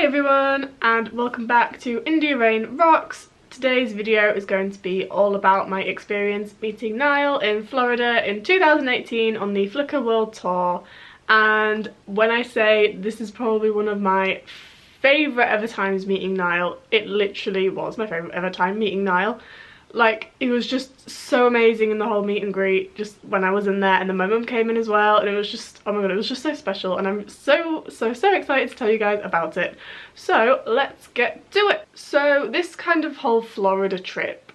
Hi everyone and welcome back to India Rain Rocks. Today's video is going to be all about my experience meeting Niall in Florida in 2018 on the Flickr World Tour. And when I say this is probably one of my favourite ever times meeting Niall, it literally was my favourite ever time meeting Niall. Like, it was just so amazing in the whole meet and greet, just when I was in there, and then my mum came in as well, and it was just, oh my god, it was just so special, and I'm so excited to tell you guys about it. So let's get to it. So this kind of whole Florida trip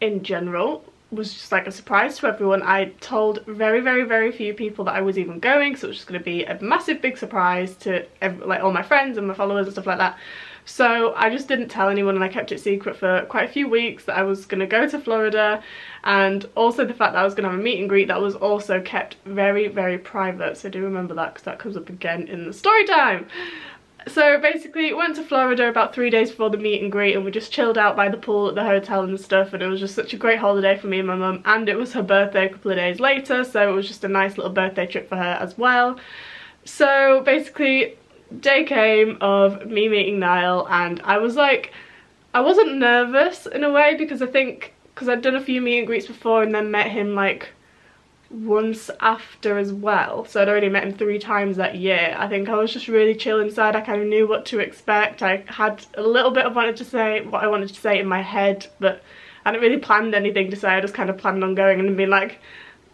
in general was just like a surprise to everyone. I told very few people that I was even going, so it was just going to be a massive big surprise to like all my friends and my followers and stuff like that. So I just didn't tell anyone, and I kept it secret for quite a few weeks that I was going to go to Florida, and also the fact that I was going to have a meet and greet that was also kept very private. So do remember that, because that comes up again in the story time. So basically went to Florida about 3 days before the meet and greet, and we just chilled out by the pool at the hotel and stuff, and it was just such a great holiday for me and my mum, and it was her birthday a couple of days later, so it was just a nice little birthday trip for her as well. So basically day came of me meeting Niall, and I was like, I wasn't nervous in a way, because I think because I'd done a few meet and greets before and then met him like once after as well, so I'd already met him 3 times that year. I think I was just really chill inside. I kind of knew what to expect. I had a little bit of what I wanted to say in my head, but I hadn't really planned anything to say. I just kind of planned on going and being like,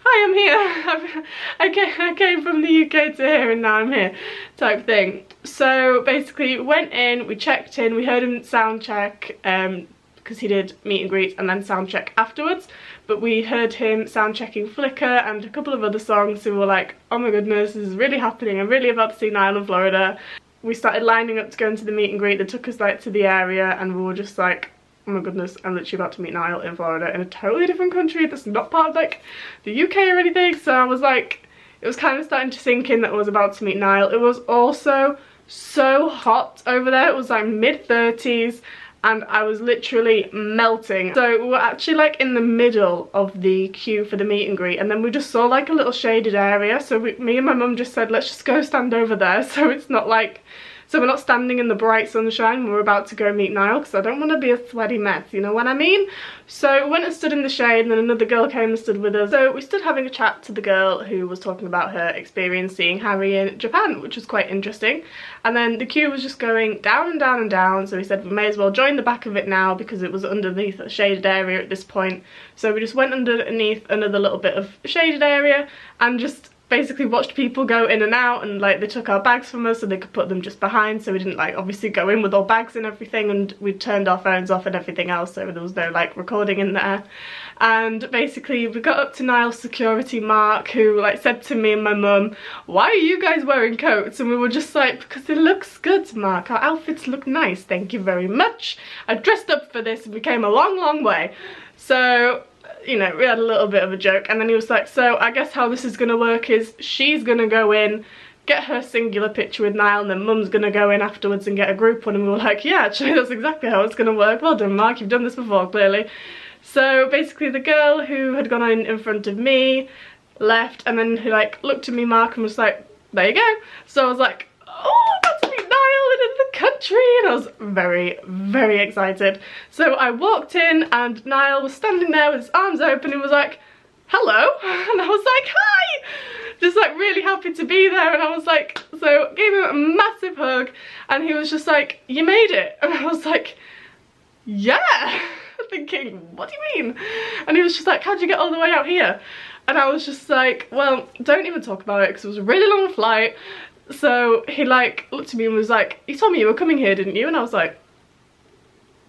hi, I'm here. I came from the UK to here and now I'm here, type thing. So basically went in, we checked in, we heard him sound check, because he did meet and greet and then sound check afterwards, but we heard him sound checking Flickr and a couple of other songs, so we were like, oh my goodness, this is really happening, I'm really about to see Niall in Florida. We started lining up to go into the meet and greet. They took us like to the area, and we were just like, oh my goodness, I'm literally about to meet Niall in Florida in a totally different country that's not part of like the UK or anything. So I was like, it was kind of starting to sink in that I was about to meet Niall. It was also so hot over there. It was like mid-30s and I was literally melting. So we were actually like in the middle of the queue for the meet and greet, and then we just saw like a little shaded area, so me and my mum just said, let's just go stand over there, so it's not like, so we're not standing in the bright sunshine when we're about to go meet Niall, because I don't want to be a sweaty mess, you know what I mean? So we went and stood in the shade, and then another girl came and stood with us. So we stood having a chat to the girl who was talking about her experience seeing Harry in Japan, which was quite interesting. And then the queue was just going down and down and down, so we said we may as well join the back of it now, because it was underneath a shaded area at this point. So we just went underneath another little bit of shaded area and just basically watched people go in and out, and like they took our bags from us so they could put them just behind, so we didn't like obviously go in with our bags and everything, and we turned our phones off and everything else, so there was no like recording in there. And basically we got up to Niall's security, Mark, who like said to me and my mum, why are you guys wearing coats? And we were just like, because it looks good, Mark, our outfits look nice, thank you very much, I dressed up for this and we came a long way. So you know, we had a little bit of a joke, and then he was like, so I guess how this is gonna work is she's gonna go in, get her singular picture with Niall, and then mum's gonna go in afterwards and get a group one. And we were like, yeah, actually that's exactly how it's gonna work. Well done, Mark, you've done this before, clearly. So basically the girl who had gone in front of me left, and then he like looked at me, Mark, and was like, there you go. So I was like, oh, that's me, Niall in the country, and I was very excited. So I walked in and Niall was standing there with his arms open and was like, hello, and I was like, hi, just like really happy to be there. And I was like, so gave him a massive hug, and he was just like, you made it? And I was like, yeah, thinking, what do you mean? And he was just like, how'd you get all the way out here? And I was just like, well, don't even talk about it, because it was a really long flight. So he like looked at me and was like, you told me you were coming here, didn't you? And I was like,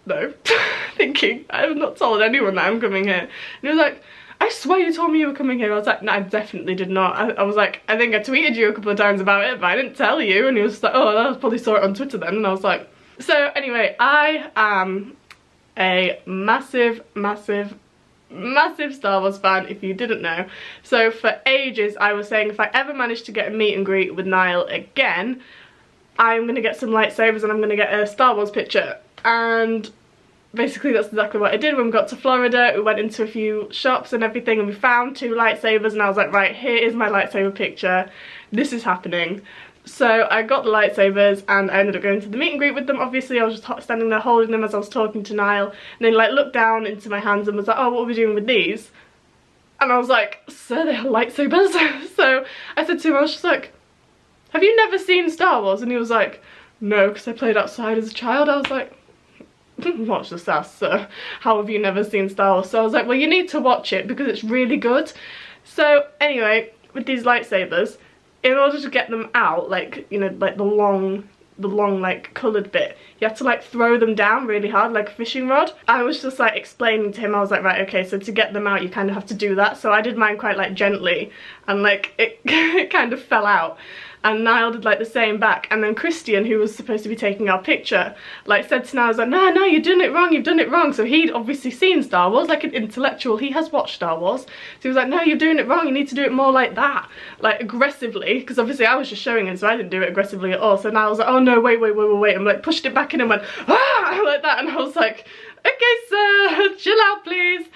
no, thinking, I have not told anyone that I'm coming here. And he was like, I swear you told me you were coming here. I was like, no, I definitely did not. I was like, I think I tweeted you a couple of times about it, but I didn't tell you. And he was like, oh, I probably saw it on Twitter then. And I was like, so anyway, I am a massive Star Wars fan, if you didn't know. So for ages I was saying, if I ever manage to get a meet and greet with Niall again, I'm gonna get some lightsabers and I'm gonna get a Star Wars picture. And basically that's exactly what I did. When we got to Florida, we went into a few shops and everything, and we found 2 lightsabers, and I was like, right, here is my lightsaber picture, this is happening. So I got the lightsabers and I ended up going to the meet and greet with them. Obviously I was just standing there holding them as I was talking to Niall, and then like looked down into my hands and was like, oh, what are we doing with these? And I was like, sir, they are lightsabers. So I said to him, I was just like, have you never seen Star Wars? And he was like, no, because I played outside as a child. I was like, watch the sass, sir. How have you never seen Star Wars? So I was like, well, you need to watch it because it's really good. So anyway, with these lightsabers, in order to get them out, like, you know, like the long like coloured bit, you have to like throw them down really hard like a fishing rod. I was just like explaining to him, I was like, right, okay, so to get them out you kind of have to do that. So I did mine quite like gently, and like it, it kind of fell out. And Niall did like the same back, and then Christian, who was supposed to be taking our picture, like said to Niall, I was like, no, you've done it wrong, you've done it wrong. So he'd obviously seen Star Wars, like an intellectual, he has watched Star Wars. So he was like, no, you're doing it wrong, you need to do it more like that, like aggressively, because obviously I was just showing him, so I didn't do it aggressively at all. So Niall was like, oh no, wait, and like pushed it back in and went, ah, like that, and I was like, okay sir, chill out please.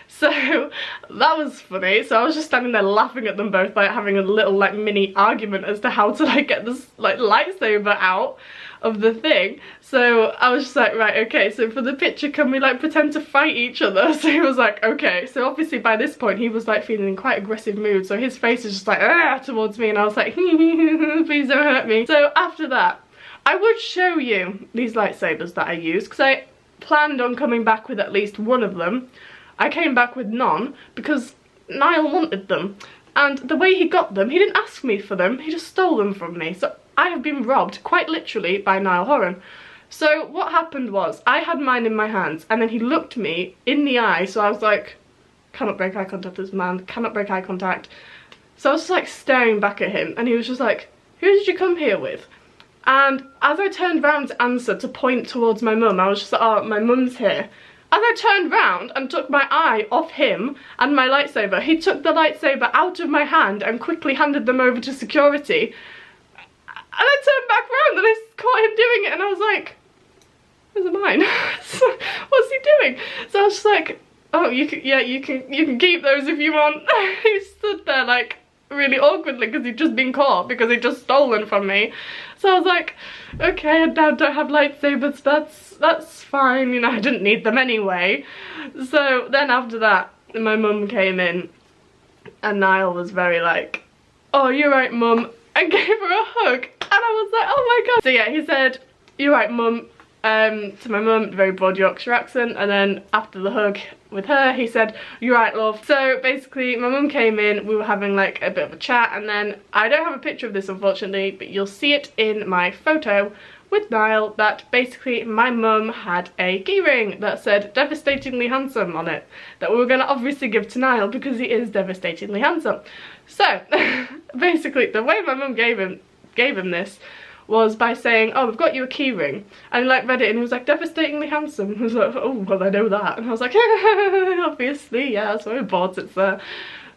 So that was funny. So I was just standing there laughing at them both, like having a little like mini argument as to how to like get this like lightsaber out of the thing. So I was just like, right, okay, so for the picture can we like pretend to fight each other? So he was like, okay. So obviously by this point he was like feeling in quite aggressive mood, so his face is just like towards me, and I was like, please don't hurt me. So after that I would show you these lightsabers that I used, because I planned on coming back with at least one of them. I came back with none because Niall wanted them, and the way he got them, he didn't ask me for them, he just stole them from me. So I have been robbed, quite literally, by Niall Horan. So what happened was, I had mine in my hands, and then he looked me in the eye, so I was like, cannot break eye contact with this man, cannot break eye contact. So I was just like staring back at him, and he was just like, who did you come here with? And as I turned round to answer, to point towards my mum, I was just like, oh, my mum's here. As I turned round and took my eye off him and my lightsaber, he took the lightsaber out of my hand and quickly handed them over to security. And I turned back round and I caught him doing it, and I was like, those are mine. What's he doing? So I was just like, oh, you can keep those if you want. He stood there like really awkwardly because he'd just been caught, because he'd just stolen from me. So I was like, okay, I now don't have lightsabers, that's fine, you know, I didn't need them anyway. So then after that, my mum came in, and Niall was very like, oh, you're right mum, and gave her a hug, and I was like, oh my god. So yeah, he said, you're right mum, to my mum, very broad Yorkshire accent, and then after the hug with her, he said, you're right love. So basically my mum came in, we were having like a bit of a chat, and then I don't have a picture of this unfortunately, but you'll see it in my photo with Niall, that basically my mum had a keyring that said devastatingly handsome on it, that we were going to obviously give to Niall because he is devastatingly handsome. So basically the way my mum gave him this was by saying, oh, we've got you a keyring, and he like read it and he was like, devastatingly handsome. I was like, oh well, I know that. And I was like, obviously, yeah, so I bought it, sir.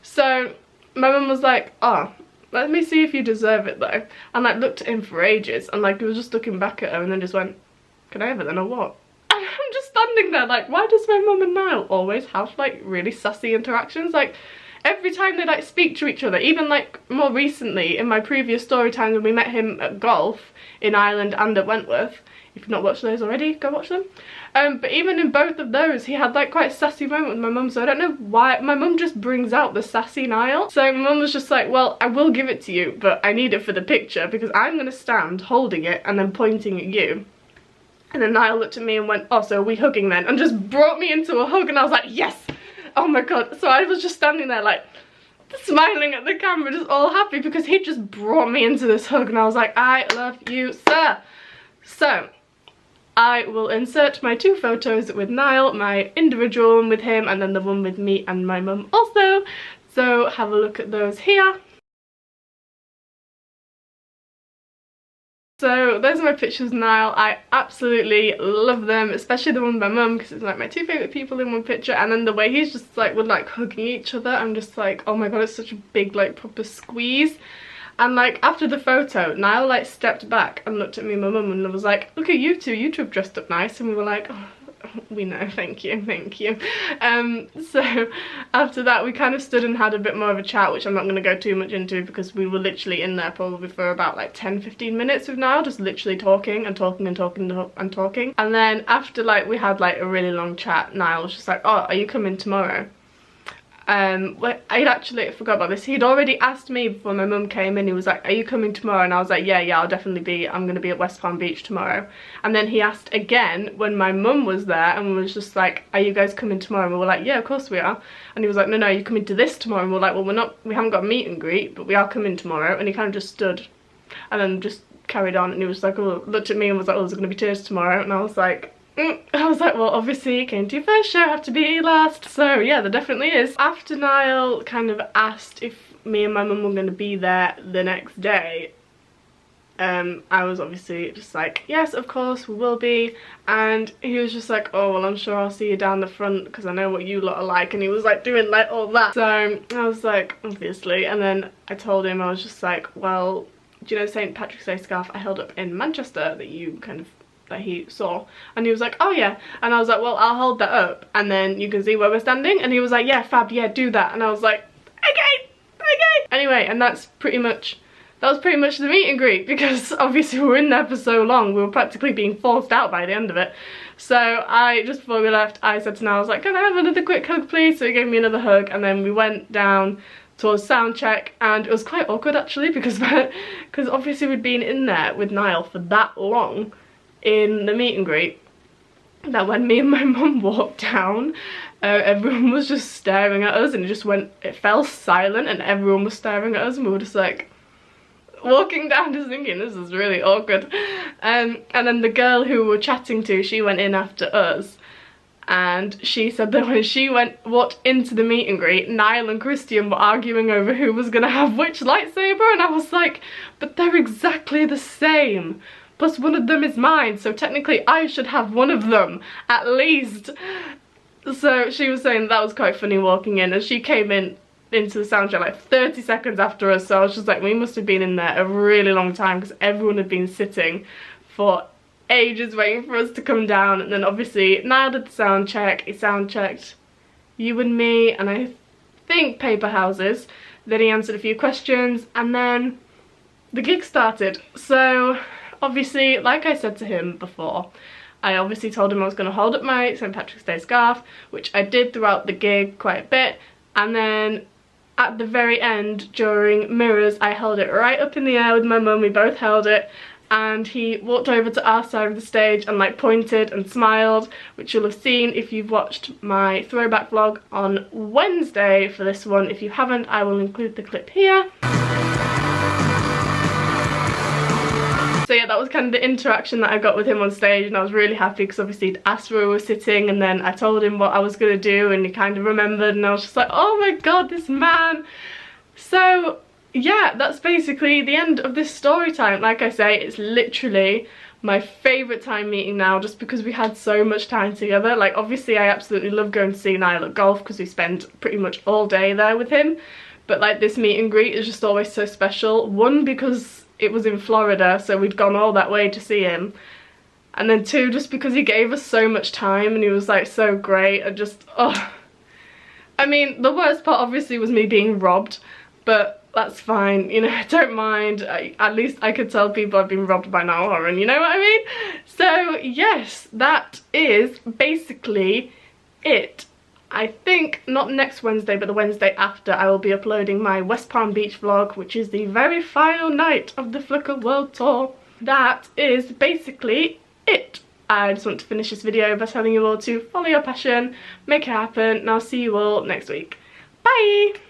So my mum was like, oh, let me see if you deserve it though, and like looked at him for ages, and like he was just looking back at her, and then just went, can I have it then or what? And I'm just standing there like, why does my mum and Niall always have like really sassy interactions? Like every time they like speak to each other, even like more recently in my previous story times when we met him at golf in Ireland and at Wentworth. If you've not watched those already, go watch them. But even in both of those, he had like quite a sassy moment with my mum, so I don't know why. My mum just brings out the sassy Niall. So my mum was just like, well, I will give it to you, but I need it for the picture because I'm going to stand holding it and then pointing at you. And then Niall looked at me and went, oh, so are we hugging then? And just brought me into a hug, and I was like, yes! Oh my god. So I was just standing there like, smiling at the camera, just all happy because he just brought me into this hug, and I was like, I love you, sir. So I will insert my two photos with Niall, my individual one with him, and then the one with me and my mum also. So have a look at those here. So those are my pictures of Niall. I absolutely love them, especially the one with my mum because it's like my two favourite people in one picture, and then the way he's just like with like hugging each other, I'm just like, oh my god, it's such a big like proper squeeze. And like after the photo, Niall like stepped back and looked at me and my mum and was like, look at you two have dressed up nice, and we were like, oh, we know, thank you, thank you. So after that we kind of stood and had a bit more of a chat, which I'm not going to go too much into because we were literally in there probably for about like 10-15 minutes with Niall, just literally talking and talking and talking and talking. And then after like we had like a really long chat, Niall was just like, oh, are you coming tomorrow? I actually forgot about this. He'd already asked me before my mum came in. He was like, are you coming tomorrow? And I was like, yeah, I'll definitely be. I'm gonna be at West Palm Beach tomorrow. And then he asked again when my mum was there and was just like, are you guys coming tomorrow? And we were like, yeah, of course we are. And he was like, no, you're coming to this tomorrow. And we're like, well, we haven't got a meet and greet, but we are coming tomorrow. And he kind of just stood and then just carried on. And he was like, oh, looked at me and was like, oh, there's gonna be tears tomorrow. And I was like, well, obviously you came to your first show, have to be last. So yeah, there definitely is. After Niall kind of asked if me and my mum were going to be there the next day, I was obviously just like, yes, of course we will be. And he was just like, oh, well, I'm sure I'll see you down the front because I know what you lot are like. And he was like doing like all that. So I was like, obviously. And then I told him, I was just like, well, do you know St. Patrick's Day scarf I held up in Manchester that you kind of that he saw? And he was like, oh yeah. And I was like, well, I'll hold that up and then you can see where we're standing. And he was like, yeah, fab, yeah, do that. And I was like, okay. Anyway, and that was pretty much the meet and greet, because obviously we were in there for so long, we were practically being forced out by the end of it. So just before we left, I said to Niall, I was like, can I have another quick hug please? So he gave me another hug, and then we went down towards Soundcheck, and it was quite awkward actually because obviously we'd been in there with Niall for that long in the meet and greet that when me and my mum walked down, everyone was just staring at us, and it fell silent and everyone was staring at us, and we were just like walking down just thinking this is really awkward. And then the girl who we were chatting to, she went in after us, and she said that when she walked into the meet and greet, Niall and Christian were arguing over who was gonna have which lightsaber, and I was like, but they're exactly the same. Plus one of them is mine, so technically I should have one of them, at least. So she was saying that was quite funny walking in, and she came into the Soundcheck like 30 seconds after us, so I was just like, we must have been in there a really long time because everyone had been sitting for ages waiting for us to come down. And then obviously Niall did the Soundcheck. He sound-checked you and me, and I think Paper Houses. Then he answered a few questions, and then the gig started. So obviously, like I said to him before, I obviously told him I was going to hold up my St. Patrick's Day scarf, which I did throughout the gig quite a bit. And then at the very end, during Mirrors, I held it right up in the air with my mum. We both held it. And he walked over to our side of the stage and like pointed and smiled, which you'll have seen if you've watched my throwback vlog on Wednesday for this one. If you haven't, I will include the clip here. So yeah, that was kind of the interaction that I got with him on stage, and I was really happy because obviously he'd asked where we were sitting, and then I told him what I was going to do, and he kind of remembered, and I was just like, oh my god, this man. So yeah, that's basically the end of this story time. Like I say, it's literally my favourite time meeting now, just because we had so much time together. Like obviously I absolutely love going to see Niall at golf because we spend pretty much all day there with him, but like this meet and greet is just always so special. One, because it was in Florida, so we'd gone all that way to see him, and then two, just because he gave us so much time and he was like so great, and just, oh. I mean, the worst part obviously was me being robbed, but that's fine, you know, I don't mind. At least I could tell people I've been robbed by Niall Horan, you know what I mean? So yes, that is basically it. I think not next Wednesday, but the Wednesday after, I will be uploading my West Palm Beach vlog, which is the very final night of the Flicker World Tour. That is basically it. I just want to finish this video by telling you all to follow your passion, make it happen, and I'll see you all next week. Bye!